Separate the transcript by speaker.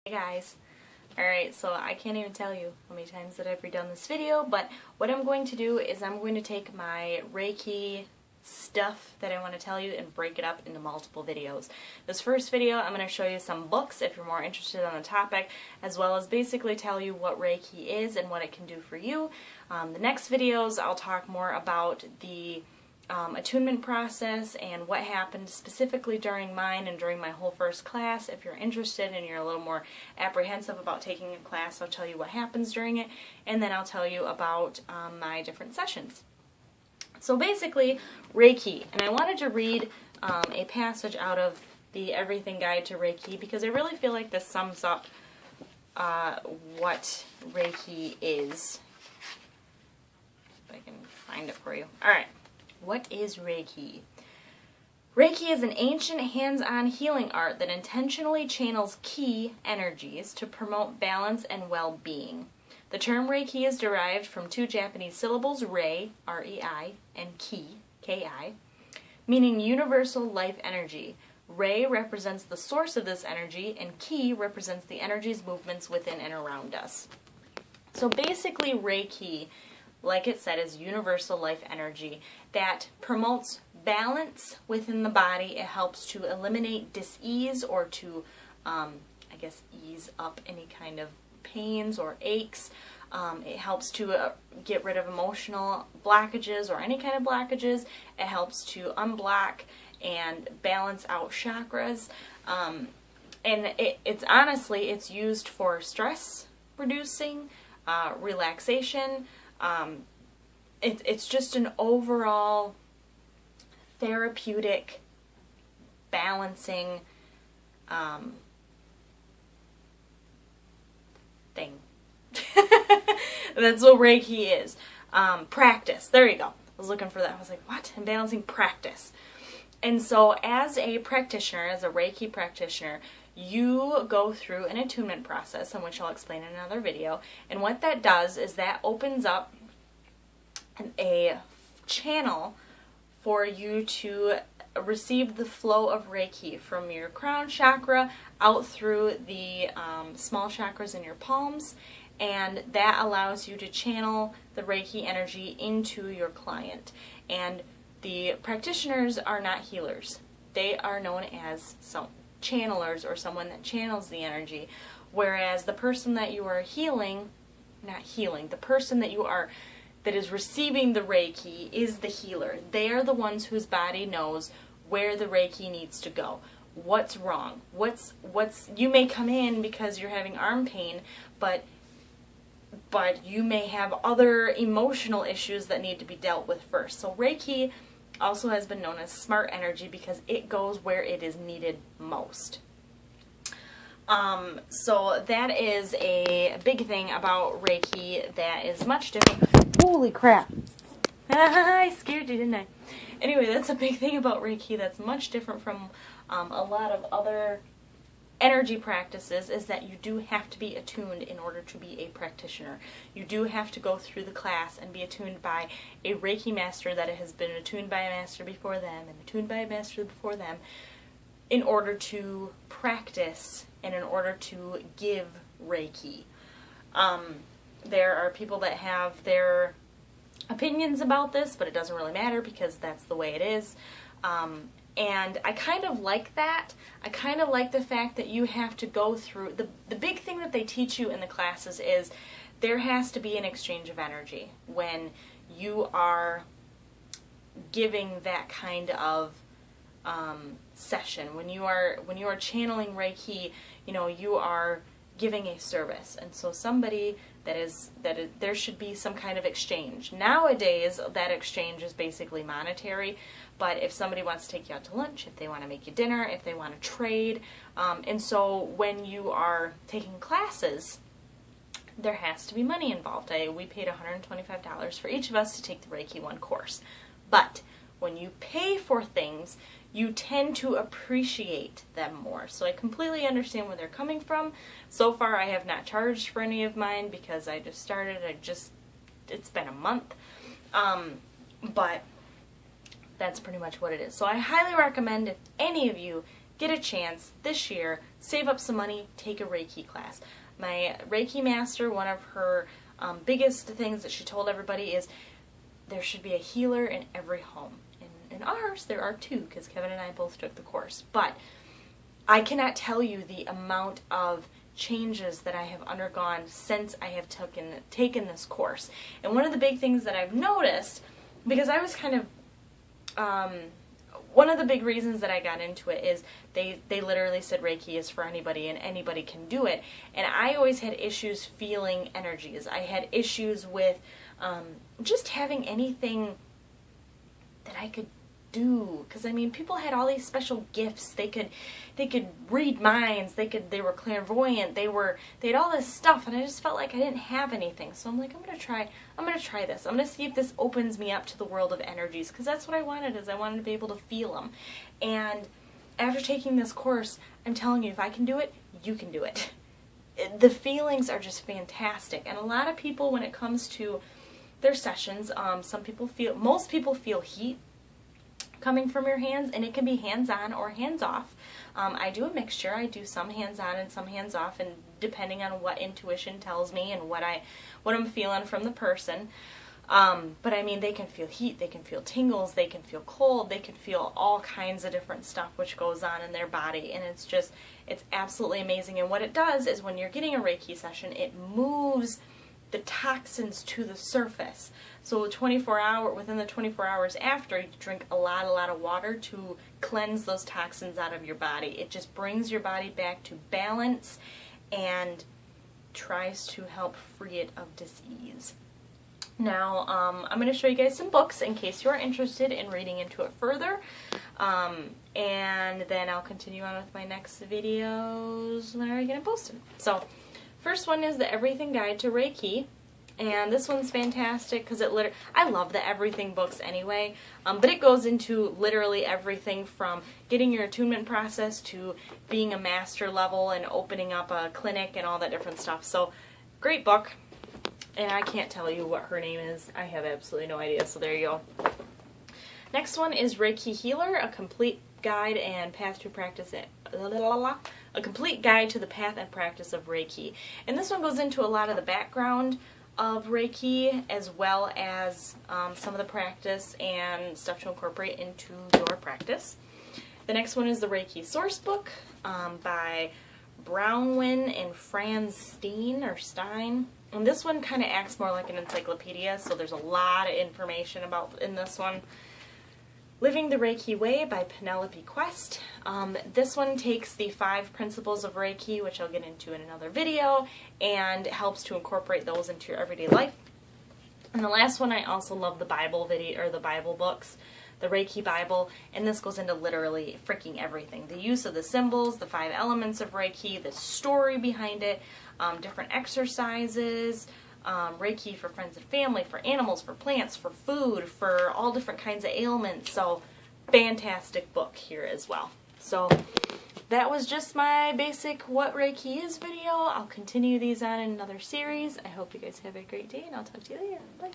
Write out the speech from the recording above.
Speaker 1: Hey guys. Alright, so I can't even tell you how many times that I've redone this video, but what I'm going to do is I'm going to take my Reiki stuff that I want to tell you and break it up into multiple videos. This first video I'm going to show you some books if you're more interested on the topic, as well as basically tell you what Reiki is and what it can do for you. The next videos I'll talk more about the attunement process and what happened specifically during mine and during my whole first class. If you're interested and you're a little more apprehensive about taking a class, I'll tell you what happens during it, and then I'll tell you about my different sessions. So basically, Reiki, and I wanted to read a passage out of the Everything Guide to Reiki because I really feel like this sums up what Reiki is. If I can find it for you. Alright. What is Reiki? Reiki is an ancient hands-on healing art that intentionally channels ki energies to promote balance and well-being. The term Reiki is derived from two Japanese syllables, rei, R-E-I, and ki, K-I, meaning universal life energy. Rei represents the source of this energy, and ki represents the energy's movements within and around us. So basically, Reiki, like it said, is universal life energy that promotes balance within the body. It helps to eliminate dis-ease or to, ease up any kind of pains or aches. It helps to get rid of emotional blockages or any kind of blockages. It helps to unblock and balance out chakras. And it's honestly, it's used for stress reducing, relaxation. It's just an overall therapeutic, balancing thing. That's what Reiki is. Practice. There you go. I was looking for that. I was like, what? I'm balancing practice. And so as a practitioner, as a Reiki practitioner, you go through an attunement process, in which I'll explain in another video. And what that does is that opens up a channel for you to receive the flow of Reiki from your crown chakra out through the small chakras in your palms, and that allows you to channel the Reiki energy into your client. And the practitioners are not healers. They are known as channelers, or someone that channels the energy, whereas the person that you are the person that is receiving the Reiki is the healer. They are the ones whose body knows where the Reiki needs to go. What's wrong? You may come in because you're having arm pain, but you may have other emotional issues that need to be dealt with first. So Reiki also has been known as smart energy because it goes where it is needed most. So that is a big thing about Reiki that is much different. Holy crap! I scared you, didn't I? Anyway, that's a big thing about Reiki that's much different from a lot of other energy practices, is that you do have to be attuned in order to be a practitioner. You do have to go through the class and be attuned by a Reiki master that has been attuned by a master before them and attuned by a master before them in order to practice and in order to give Reiki. There are people that have their opinions about this, but it doesn't really matter because that's the way it is. And I kind of like that. I kind of like the fact that you have to go through, the big thing that they teach you in the classes is there has to be an exchange of energy when you are giving that kind of session. When you are channeling Reiki, you are giving a service, and so there should be some kind of exchange. Nowadays, that exchange is basically monetary, but if somebody wants to take you out to lunch, if they want to make you dinner, if they want to trade, and so when you are taking classes, there has to be money involved. We paid $125 for each of us to take the Reiki 1 course, but when you pay for things, you tend to appreciate them more. So I completely understand where they're coming from. So far I have not charged for any of mine because I just started. It's been a month. But that's pretty much what it is. So I highly recommend, if any of you get a chance this year, save up some money, take a Reiki class. My Reiki master, one of her biggest things that she told everybody is there should be a healer in every home. In ours, there are 2, because Kevin and I both took the course. But I cannot tell you the amount of changes that I have undergone since I have taken this course. And one of the big things that I've noticed, because I was kind of, one of the big reasons that I got into it is they literally said Reiki is for anybody and anybody can do it. And I always had issues feeling energies. I had issues with just having anything that I could do, because I mean, people had all these special gifts. They could read minds. They were clairvoyant. They had all this stuff, and I just felt like I didn't have anything. So I'm like, I'm gonna try this. I'm gonna see if this opens me up to the world of energies, because that's what I wanted. Is I wanted to be able to feel them. And after taking this course, I'm telling you, if I can do it, you can do it. The feelings are just fantastic, and a lot of people, when it comes to their sessions, most people feel heat coming from your hands, and it can be hands-on or hands-off. I do a mixture. I do some hands-on and some hands-off, and depending on what intuition tells me and what I'm feeling from the person. But I mean, they can feel heat, they can feel tingles, they can feel cold, they can feel all kinds of different stuff which goes on in their body, and it's absolutely amazing. And what it does is, when you're getting a Reiki session, it moves the toxins to the surface. So within the 24 hours after, you drink a lot of water to cleanse those toxins out of your body. It just brings your body back to balance and tries to help free it of disease. Now, I'm going to show you guys some books in case you are interested in reading into it further. And then I'll continue on with my next videos when I get it posted. So, first one is the Everything Guide to Reiki, and this one's fantastic because I love the Everything books anyway, but it goes into literally everything from getting your attunement process to being a master level and opening up a clinic and all that different stuff. So, great book, and I can't tell you what her name is. I have absolutely no idea, so there you go. Next one is Reiki Healer, a complete guide and path to practice it. A complete guide to the path and practice of Reiki. And this one goes into a lot of the background of Reiki, as well as some of the practice and stuff to incorporate into your practice. The next one is the Reiki Source Book by Brownwin and Franz Stein. And this one kind of acts more like an encyclopedia, so there's a lot of information in this one. Living the Reiki Way by Penelope Quest. This one takes the 5 principles of Reiki, which I'll get into in another video, and helps to incorporate those into your everyday life. And the last one, I also love the Bible video, or the Bible books, the Reiki Bible, and this goes into literally freaking everything. The use of the symbols, the 5 elements of Reiki, the story behind it, different exercises, Reiki for friends and family, for animals, for plants, for food, for all different kinds of ailments. So, fantastic book here as well. So, that was just my basic What Reiki Is video. I'll continue these on in another series. I hope you guys have a great day, and I'll talk to you later. Bye.